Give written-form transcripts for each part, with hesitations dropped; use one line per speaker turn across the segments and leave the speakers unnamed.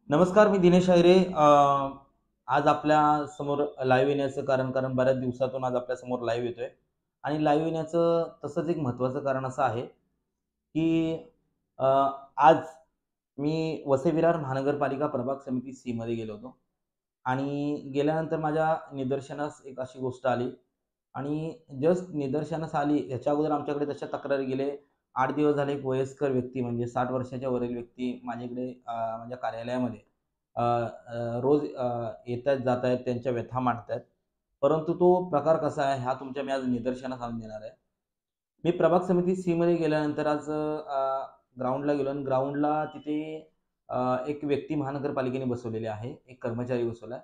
नमस्कार, मी दिनेश हैरे. आज आपल्या समोर लाईव्ह येण्याचं कारण बऱ्याच दिवसातून आज आपल्या समोर लाईव्ह येतोय आणि लाईव्ह येण्याचं तसंच एक महत्त्वाचं कारण असं आहे, की अ, आज मी वसई विरार महानगरपालिका प्रभाग समिती सी मध्ये गेलो होतो आणि गेल्यानंतर माझ्या निदर्शनास एक अशी गोष्ट आली आणि जस्ट निदर्शनास आली ह्याच्या अगोदर आमच्याकडे तशा तक्रारी गेले 8 दिवस झाले. एक वयस्कर व्यक्ती म्हणजे 60 वर्षाच्या वरील व्यक्ती माझ्याकडे माझ्या कार्यालयामध्ये रोज येत आहेत जात आहेत, त्यांच्या व्यथा मांडतायत. परंतु तो प्रकार कसा आहे हा तुमच्या मी आज निदर्शनास आणून देणार आहे. मी प्रभाग समिती सी मध्ये गेल्यानंतर आज ग्राउंडला गेलो आणि ग्राउंडला तिथे एक व्यक्ती महानगरपालिकेने बसवलेली आहे, एक कर्मचारी बसवलाय.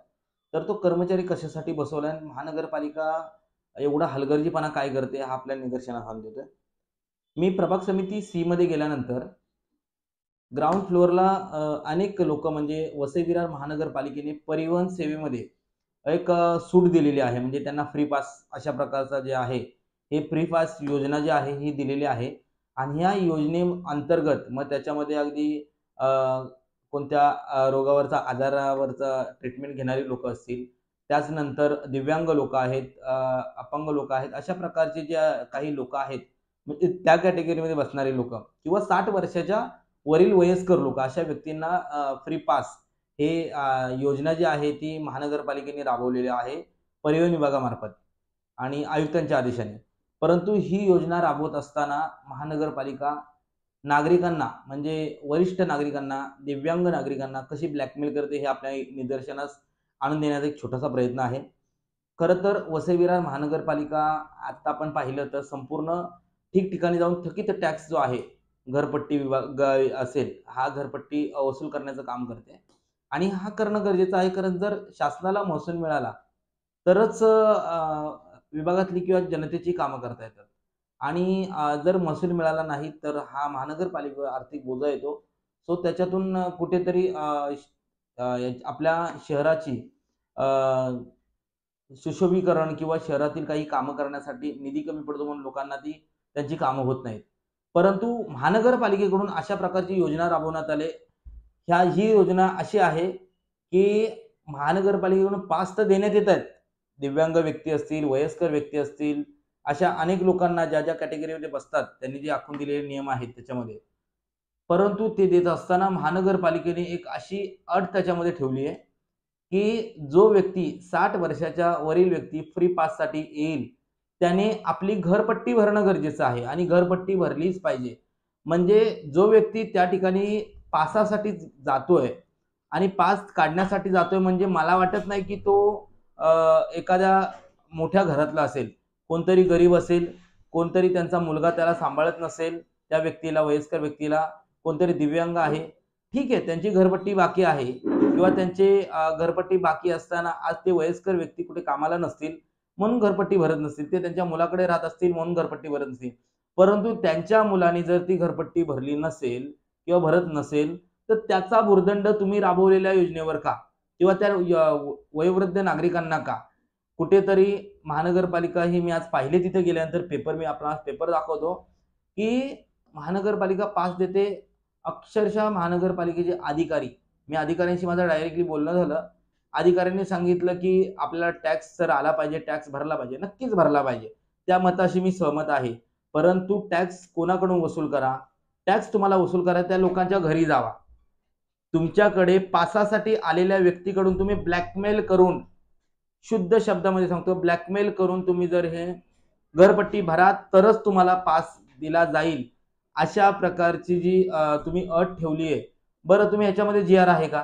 तर तो कर्मचारी कशासाठी बसवलाय आणि महानगरपालिका एवढा हलगर्जीपणा काय करते हा आपल्या निदर्शनास आणून देतोय. मी प्रभाग समिती सी मध्ये गेल्यानंतर ग्राउंड फ्लोअरला अनेक लोक म्हणजे वसई विरार महानगरपालिकेने परिवहन सेवेमध्ये एक सूट दिलेली आहे, म्हणजे त्यांना फ्री पास अशा प्रकारचा जे आहे हे फ्री पास योजना जी आहे ही दिलेली आहे. आणि ह्या योजने अंतर्गत मग त्याच्यामध्ये अगदी अ, कोणत्या रोगावरचा आजारावरचा ट्रीटमेंट घेणारी लोक असतील, त्याचनंतर दिव्यांग लोक आहेत, अपंग लोक आहेत, अशा प्रकारचे जे काही लोक आहेत म्हणजे त्या कॅटेगरीमध्ये बसणारे लोक किंवा 60 वर्षाच्या वरील वयस्कर लोक अशा व्यक्तींना फ्री पास हे योजना जी आहे ती महानगरपालिकेने राबवलेली आहे परिवहन विभागामार्फत आणि आयुक्तांच्या आदेशाने. परंतु ही योजना राबवत असताना महानगरपालिका नागरिकांना म्हणजे वरिष्ठ नागरिकांना, दिव्यांग नागरिकांना कशी ब्लॅकमेल करते हे आपल्या निदर्शनास आणून देण्याचा एक छोटासा प्रयत्न आहे. खरं तर वसई विरार महानगरपालिका आता आपण पाहिलं तर संपूर्ण ठिकठिकाणी जाऊन थकीत टॅक्स जो आहे घरपट्टी विभाग असेल हा घरपट्टी वसूल करण्याचं काम करते आणि हा करणं गरजेचं आहे, कारण जर शासनाला महसूल मिळाला तरच विभागातली किंवा जनतेची कामं करता येतात आणि जर महसूल मिळाला नाही तर हा महानगरपालिकेवर आर्थिक बोजा येतो. सो त्याच्यातून कुठेतरी आपल्या शहराची अ, सुशोभीकरण किंवा शहरातील काही कामं करण्यासाठी निधी कमी पडतो म्हणून लोकांना ती त्यांची कामं होत नाहीत. परंतु महानगरपालिकेकडून अशा प्रकारची योजना राबवण्यात आली. ही योजना अशी आहे, की महानगरपालिकेकडून पास तर देण्यात येत आहेत. दिव्यांग व्यक्ती असतील, वयस्कर व्यक्ती असतील, अशा अनेक लोकांना ज्या कॅटेगरीमध्ये बसतात त्यांनी जे आखून दिलेले नियम आहेत त्याच्यामध्ये. परंतु ते देत असताना महानगरपालिकेने एक अशी अट त्याच्यामध्ये ठेवली आहे, की जो व्यक्ती 60 वर्षाच्या वरील व्यक्ती फ्री पाससाठी येईल, त्याने आपली घरपट्टी भरणं गरजेचं आहे आणि घरपट्टी भरलीच पाहिजे. म्हणजे जो व्यक्ती त्या ठिकाणी पासासाठी जातोय आणि पास काढण्यासाठी जातोय म्हणजे मला वाटत नाही की तो एखाद्या मोठ्या घरातला असेल, कोणतरी गरीब असेल, कोणतरी त्यांचा मुलगा त्याला सांभाळत नसेल, त्या व्यक्तीला, वयस्कर व्यक्तीला, कोणतरी दिव्यांग आहे. ठीक आहे, त्यांची घरपट्टी बाकी आहे किंवा त्यांचे घरपट्टी बाकी असताना आज ते वयस्कर व्यक्ती कुठे कामाला नसतील म्हणून घरपट्टी भरत नसतील, ते त्यांच्या मुलाकडे राहत असतील म्हणून घरपट्टी भरत नसतील. परंतु त्यांच्या मुलाने जर ती घरपट्टी भरली नसेल किंवा भरत नसेल तर त्याचा भुर्दंड तुम्ही राबवलेल्या योजनेवर का किंवा त्या वयोवृद्ध नागरिकांना का? कुठेतरी महानगरपालिका ही मी आज पाहिले तिथे गेल्यानंतर पेपर मी आपला पेपर दाखवतो, की महानगरपालिका पास देते. अक्षरशः महानगरपालिकेचे अधिकारी, मी अधिकाऱ्यांशी माझं डायरेक्टली बोलणं झालं. अधिकाऱ्यांनी सांगितलं, की आपल्याला टॅक्स तर आला पाहिजे, टॅक्स भरला पाहिजे. नक्कीच भरला पाहिजे. त्या मताशी मी सहमत आहे. परंतु टॅक्स कोणाकडून वसूल करा? टॅक्स तुम्हाला वसूल करा त्या लोकांच्या घरी जावा. तुमच्याकडे पासासाठी आलेल्या व्यक्तीकडून तुम्ही ब्लॅकमेल करून, शुद्ध शब्दामध्ये सांगतो, ब्लॅकमेल करून तुम्ही जर हे घरपट्टी भरा तरच तुम्हाला पास दिला जाईल, अशा प्रकारची जी तुम्ही अट ठेवली आहे. बरं, तुम्ही ह्याच्यामध्ये जी-आर आहे का?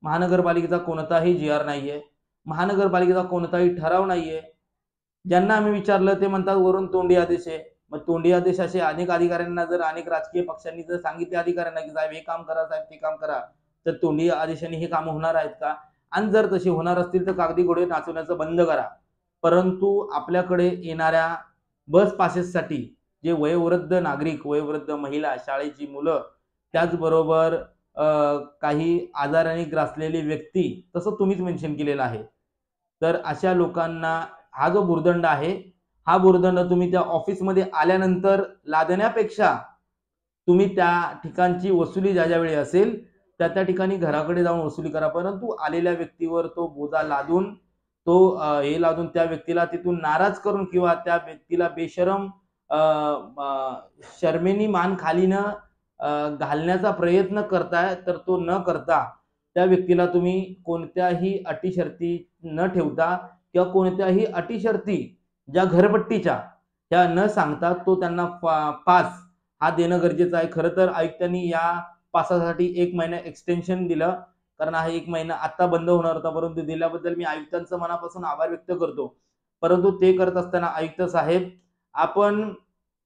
महानगरपालिकेचा कोणताही जी-आर नाहीये. महानगरपालिकेचा कोणताही ठराव नाहीये. ज्यांना आम्ही विचारलं ते म्हणतात वरून तोंडी आदेश आहे. मग तोंडी आदेश असे अनेक अधिकाऱ्यांना जर अनेक राजकीय पक्षांनी जर सांगितले अधिकाऱ्यांना की साहेब हे काम करा, साहेब ते काम करा, तर तोंडी आदेशाने हे काम होणार आहेत का? आणि जर तशी होणार असतील तर कागदी घोडे नाचवण्याचं बंद करा. परंतु आपल्याकडे येणाऱ्या बस पासेससाठी जे वयोवृद्ध नागरिक, वयोवृद्ध महिला, शाळेची मुलं, त्याचबरोबर काही आजाराने ग्रासलेली व्यक्ती, तसं तुम्हीच मेन्शन केलेलं आहे. तर अशा लोकांना हा जो भुर्दंड आहे, हा भुर्दंड तुम्ही त्या ऑफिसमध्ये आल्यानंतर लादण्यापेक्षा तुम्ही त्या ठिकाणची वसुली ज्या वेळी असेल त्या ठिकाणी घराकडे जाऊन वसुली करा, परंतु आलेल्या व्यक्तीवर तो बोजा लादून तो लादून त्या व्यक्तीला तिथून नाराज करून किंवा त्या व्यक्तीला बेशरम शर्मेनी मान खाली न घालण्याचा प्रयत्न करताय, तर तो न करता त्या व्यक्तीला तुम्ही कोणत्याही अटी शर्ती न ठेवता किंवा कोणत्याही अटी शर्ती ज्या घरपट्टीच्या त्या न सांगता तो त्यांना पास हा देणं गरजेचं आहे. खरं तर आयुक्तांनी या पासासाठी 1 महिना एक्सटेन्शन दिलं, कारण हा 1 महिना आता बंद होणार होता, परंतु दिल्याबद्दल मी आयुक्तांचं मनापासून आभार व्यक्त करतो. परंतु ते करत असताना आयुक्त साहेब, आपण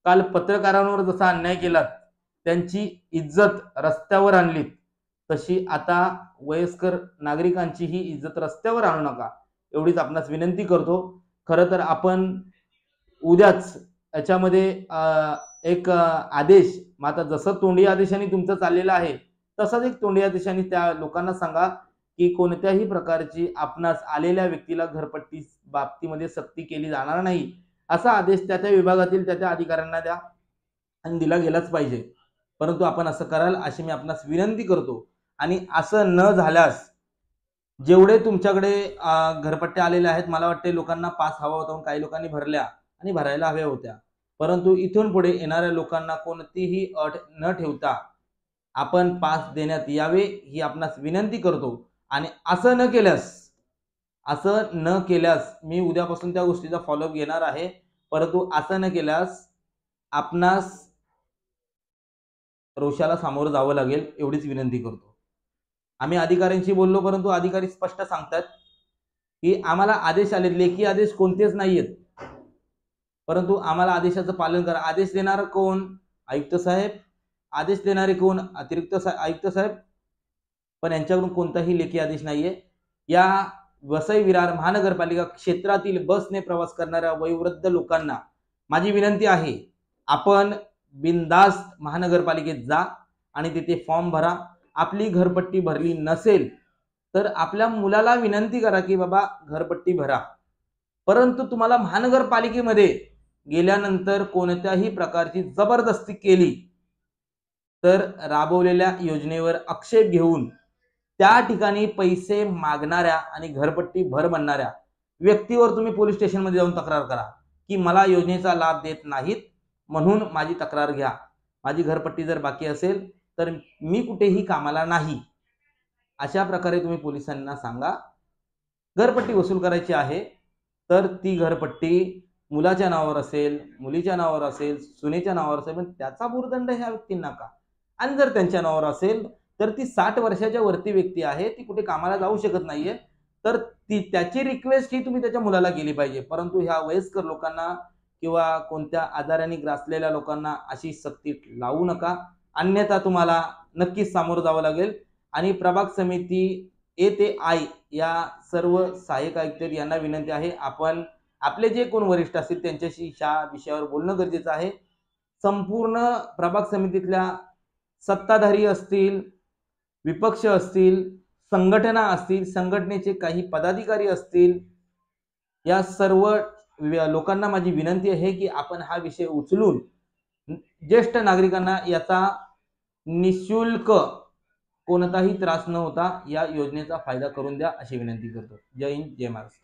काल पत्रकारांवर जसा अन्याय केलात, त्यांची इज्जत रस्त्यावर आणलीत, तशी आता वयस्कर नागरिकांची ही इज्जत रस्त्यावर आणू नका, एवढीच आपणास विनंती करतो. खरं तर आपण उद्याच याच्यामध्ये एक आदेश, आता जसं तोंडी आदेशाने तुमचं चाललेलं आहे तसाच एक तोंडी आदेशाने त्या लोकांना सांगा की कोणत्याही प्रकारची आपणास आलेल्या व्यक्तीला घरपट्टी बाबतीमध्ये सक्ती केली जाणार नाही, असा आदेश त्या विभागातील त्या अधिकाऱ्यांना द्या आणि दिला गेलाच पाहिजे. परंतु आपण असं कराल अशी मी आपणास विनंती करतो. आणि असं न झाल्यास जेवढे तुमच्याकडे घरपट्ट्या आलेल्या आहेत, मला वाटते लोकांना पास हवा होता, काही लोकांनी भरल्या आणि भरायला हव्या होत्या, परंतु इथून पुढे येणाऱ्या लोकांना कोणतीही अट न ठेवता आपण पास देण्यात यावे ही आपणास विनंती करतो. आणि असं न केल्यास मी उद्यापासून त्या गोष्टीचा फॉलोअप घेणार आहे, परंतु असं न केल्यास आपणास रोषाला सामोरं जावं लागेल, एवढीच विनंती करतो. आम्ही अधिकाऱ्यांशी बोललो, परंतु अधिकारी स्पष्ट सांगतात की आम्हाला आदेश आले, लेखी आदेश कोणतेच नाहीयेत, परंतु आम्हाला आदेशाचं पालन करा. आदेश देणार कोण? आयुक्त साहेब. आदेश देणारे कोण? अतिरिक्त आयुक्त साहेब. पण यांच्याकडून कोणताही लेखी आदेश नाहीये. या वसई विरार महानगरपालिका क्षेत्रातील बसने प्रवास करणाऱ्या वयोवृद्ध लोकांना माझी विनंती आहे, आपण बिनधास्त महानगरपालिकेत जा आणि तिथे फॉर्म भरा. आपली घरपट्टी भरली नसेल तर आपल्या मुलाला विनंती करा की बाबा घरपट्टी भरा. परंतु तुम्हाला महानगरपालिकेमध्ये गेल्यानंतर कोणत्याही प्रकारची जबरदस्ती केली तर राबवलेल्या योजनेवर आक्षेप घेऊन त्या ठिकाणी पैसे मागणाऱ्या आणि घरपट्टी भर म्हणणाऱ्या व्यक्तीवर तुम्ही पोलीस स्टेशनमध्ये जाऊन तक्रार करा की मला योजनेचा लाभ देत नाहीत म्हणून माझी तक्रार घ्या. माझी घरपट्टी जर बाकी असेल तर मी कुठेही कामाला नाही, अशा प्रकारे तुम्ही पोलिसांना सांगा. घरपट्टी वसूल करायची आहे तर ती घरपट्टी मुलाच्या नावावर असेल, मुलीच्या नावावर असेल, सुनेच्या नावावर असेल, पण त्याचा भुर्दंड ह्या व्यक्तींना का? आणि जर त्यांच्या नावावर असेल तर ती 60 वर्षाच्या वरती व्यक्ती आहे, ती कुठे कामाला जाऊ शकत नाहीये, तर ती त्याची रिक्वेस्ट ही तुम्ही त्याच्या मुलाला केली पाहिजे. परंतु ह्या वयस्कर लोकांना किंवा कोणत्या आजाराने ग्रासलेल्या लोकांना अशी सक्ती लावू नका, अन्यथा तुम्हाला नक्कीच सामोरं जावं लागेल. आणि प्रभाग समिती ए ते आय या सर्व सहाय्यक आयुक्त यांना विनंती आहे, आपण आपले जे कोण वरिष्ठ असतील त्यांच्याशी ह्या विषयावर बोलणं गरजेचं आहे. संपूर्ण प्रभाग समितीतल्या सत्ताधारी असतील, विपक्ष असतील, संघटना असतील, संघटनेचे काही पदाधिकारी असतील, या सर्व लोकांना माझी विनंती आहे की आपण हा विषय उचलून ज्येष्ठ नागरिकांना याचा निशुल्क कोणताही त्रास न होता या योजनेचा फायदा करून द्या, अशी विनंती करतो. जय हिंद, जय महाराष्ट्र.